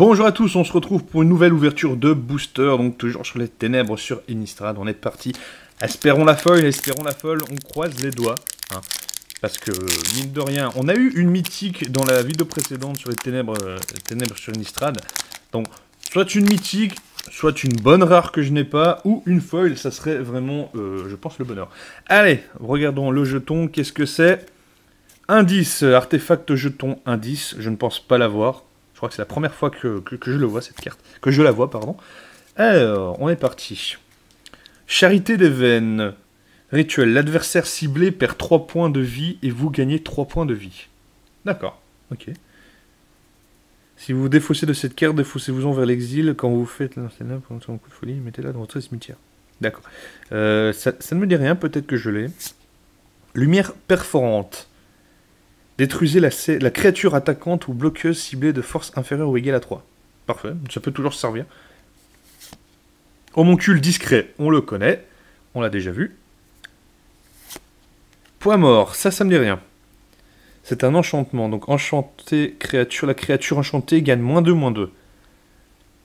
Bonjour à tous, on se retrouve pour une nouvelle ouverture de Booster, donc toujours sur les ténèbres sur Innistrad. On est parti. Espérons la folle, on croise les doigts. Hein, parce que, mine de rien, on a eu une mythique dans la vidéo précédente sur les ténèbres sur Innistrad. Donc, soit une mythique, soit une bonne rare que je n'ai pas, ou une foil, ça serait vraiment, je pense, le bonheur. Allez, regardons le jeton, qu'est-ce que c'est? Indice, artefact jeton indice, je ne pense pas l'avoir. Je crois que c'est la première fois que je le vois, cette carte. Que je la vois, pardon. Alors, on est parti. Charité des veines. Rituel, l'adversaire ciblé perd 3 points de vie et vous gagnez 3 points de vie. D'accord, ok. Si vous vous défaussez de cette carte, défaussez-vous-en vers l'exil. Quand vous faites là pour un coup de folie, mettez-la dans votre cimetière. D'accord. Ça ne me dit rien, peut-être que je l'ai. Lumière perforante. Détruisez la créature attaquante ou bloqueuse ciblée de force inférieure ou égale à 3. Parfait, ça peut toujours se servir. Homoncule discret, on le connaît. On l'a déjà vu. Point mort, ça me dit rien. C'est un enchantement, donc enchanté créature. La créature enchantée gagne -2, -2.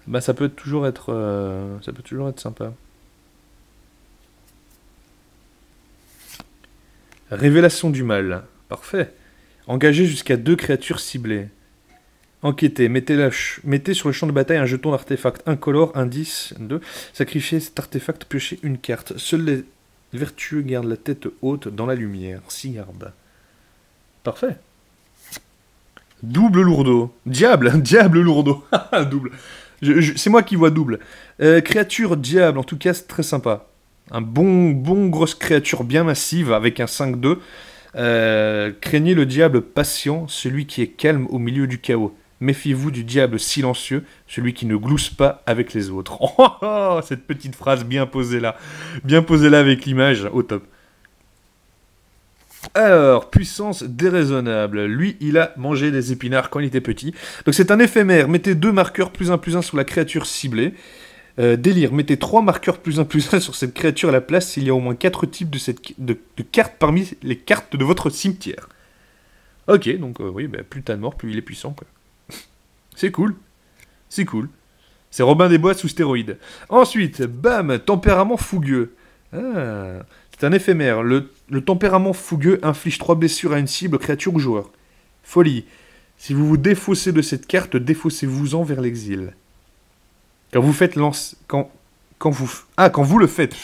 Bah ça peut toujours être sympa. Révélation du mal, parfait. Engagez jusqu'à 2 créatures ciblées. Enquêtez, mettez sur le champ de bataille un jeton d'artefact incolore, indice 2. Sacrifiez cet artefact, piochez une carte. Seuls les vertueux gardent la tête haute dans la lumière. 6 gardes. Parfait. Double lourdeau. Diable lourdeau. Double. C'est moi qui vois double. Créature diable, en tout cas c'est très sympa. Un bon grosse créature bien massive avec un 5-2. Craignez le diable patient, celui qui est calme au milieu du chaos. Méfiez-vous du diable silencieux, celui qui ne glousse pas avec les autres. Oh, cette petite phrase bien posée là avec l'image, au top. Alors, puissance déraisonnable. Lui, il a mangé des épinards quand il était petit. Donc c'est un éphémère. Mettez 2 marqueurs +1/+1 sur la créature ciblée. Délire, mettez 3 marqueurs +1/+1 sur cette créature à la place s'il y a au moins 4 types de cartes parmi les cartes de votre cimetière. Ok, donc oui, bah, plus t'as de mort, plus il est puissant, quoi. C'est cool. C'est cool. C'est Robin des Bois sous stéroïdes. Ensuite, bam, tempérament fougueux. Ah, c'est un éphémère. Le tempérament fougueux inflige 3 blessures à une cible, créature ou joueur. Folie. Si vous vous défaussez de cette carte, défaussez-vous-en vers l'exil. Quand vous faites quand vous le faites.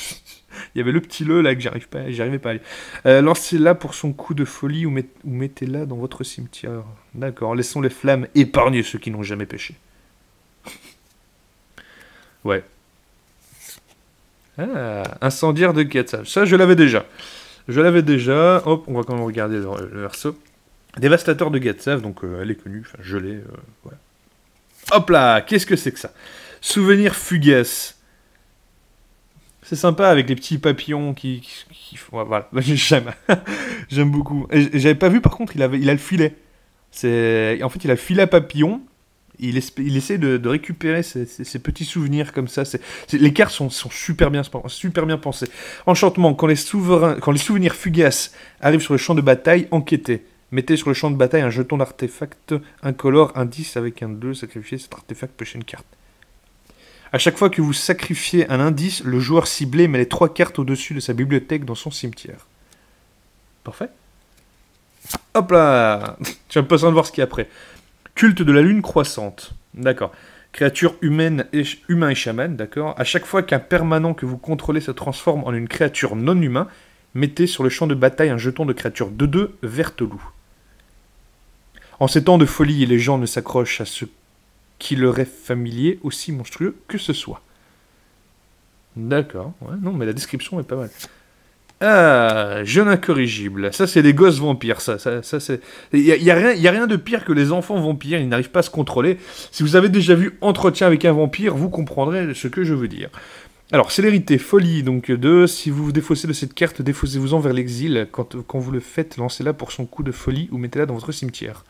Il y avait le petit le là que j'arrivais pas à lire. Lancez-la pour son coup de folie ou mettez-la dans votre cimetière. D'accord, laissons les flammes épargner ceux qui n'ont jamais péché. Ouais. Ah, incendiaire de Gatsaf. Ça, je l'avais déjà. Hop, on va quand même regarder le verso. Dévastateur de Gatsaf, donc elle est connue, enfin je l'ai. Voilà. Hop là, qu'est-ce que c'est que ça? Souvenir fugace. C'est sympa avec les petits papillons qui font... Voilà, j'aime beaucoup. Et j'avais pas vu, par contre, il a le filet. En fait, il a le filet à papillon. Il essaie de récupérer ces petits souvenirs comme ça. Les cartes sont super bien pensées. Enchantement, quand les souvenirs fugaces arrivent sur le champ de bataille, enquêtez. Mettez sur le champ de bataille un jeton d'artefact incolore, indice avec un 2, sacrifiez cet artefact, pêchez une carte. À chaque fois que vous sacrifiez un indice, le joueur ciblé met les 3 cartes au-dessus de sa bibliothèque dans son cimetière. Parfait. Hop là. J'ai pas besoin de voir ce qu'il y a après. Culte de la lune croissante. D'accord. Créature humain et chaman, d'accord. À chaque fois qu'un permanent que vous contrôlez se transforme en une créature non humain, mettez sur le champ de bataille un jeton de créature 2/2 verte loup. En ces temps de folie, les gens ne s'accrochent à ce qui leur est familier, aussi monstrueux que ce soit. D'accord, ouais, non, mais la description est pas mal. Ah, jeune incorrigible. Ça, c'est des gosses vampires, ça c'est... Il y a rien de pire que les enfants vampires, ils n'arrivent pas à se contrôler. Si vous avez déjà vu Entretien avec un vampire, vous comprendrez ce que je veux dire. Alors, célérité, folie, donc 2. Si vous vous défaussez de cette carte, défaussez-vous-en vers l'exil. Quand vous le faites, lancez-la pour son coup de folie ou mettez-la dans votre cimetière.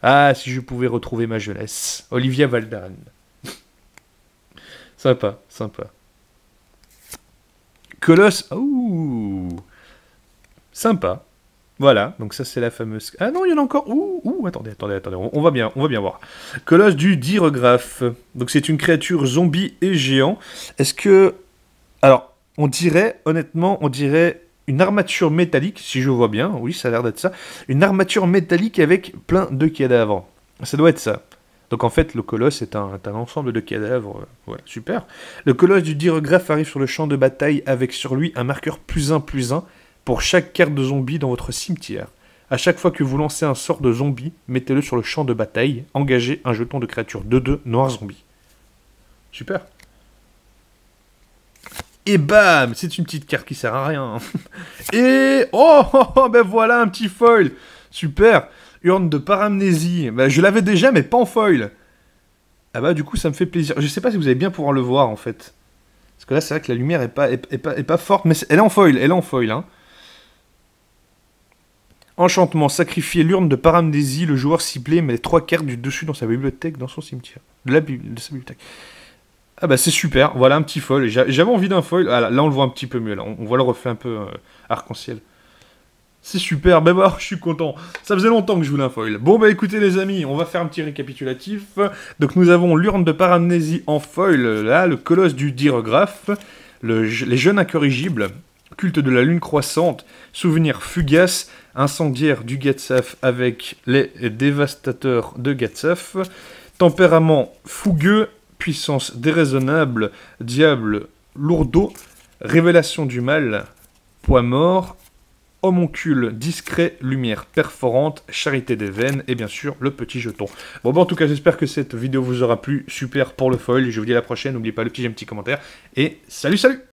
Ah, si je pouvais retrouver ma jeunesse. Olivia Valdan. Sympa. Colosse. Ouh. Sympa. Voilà, donc ça c'est la fameuse... Ah non, il y en a encore... Attendez, on va bien voir. Colosse du Diregraphe. Donc c'est une créature zombie et géant. Est-ce que... Alors, honnêtement, on dirait une armature métallique, si je vois bien. Oui, ça a l'air d'être ça. Une armature métallique avec plein de cadavres. Ça doit être ça. Donc en fait, le colosse est un ensemble de cadavres. Voilà, super. Le colosse du Diregraphe arrive sur le champ de bataille avec sur lui un marqueur +1/+1 pour chaque carte de zombie dans votre cimetière. À chaque fois que vous lancez un sort de zombie, mettez-le sur le champ de bataille. Engagez un jeton de créature 2/2 noir zombie. Super. Et bam, c'est une petite carte qui sert à rien. Et ben voilà un petit foil. Super. Urne de paramnésie. Bah, je l'avais déjà, mais pas en foil. Ah bah du coup, ça me fait plaisir. Je sais pas si vous allez bien pouvoir le voir en fait. Parce que là, c'est vrai que la lumière est pas forte, mais elle est en foil. Elle est en foil, hein. Enchantement, sacrifier l'urne de paramnésie, le joueur ciblé met les 3 cartes du dessus dans sa bibliothèque, dans son cimetière. De sa bibliothèque. Ah bah c'est super, voilà un petit foil. J'avais envie d'un foil. Ah, là on le voit un petit peu mieux, là. On voit le reflet un peu arc-en-ciel. C'est super, ben voilà, je suis content. Ça faisait longtemps que je voulais un foil. Bon bah écoutez les amis, on va faire un petit récapitulatif. Donc nous avons l'urne de paramnésie en foil, là, le colosse du Diregraphe, les jeunes incorrigibles, culte de la lune croissante, souvenir fugace, incendiaire du Gatsaf avec les dévastateurs de Gatsaf, tempérament fougueux, puissance déraisonnable, diable lourdeau, révélation du mal, poids mort, homoncule discret, lumière perforante, charité des veines et bien sûr le petit jeton. Bon bah en tout cas j'espère que cette vidéo vous aura plu, super pour le foil, je vous dis à la prochaine, n'oubliez pas le petit j'aime, petit commentaire et salut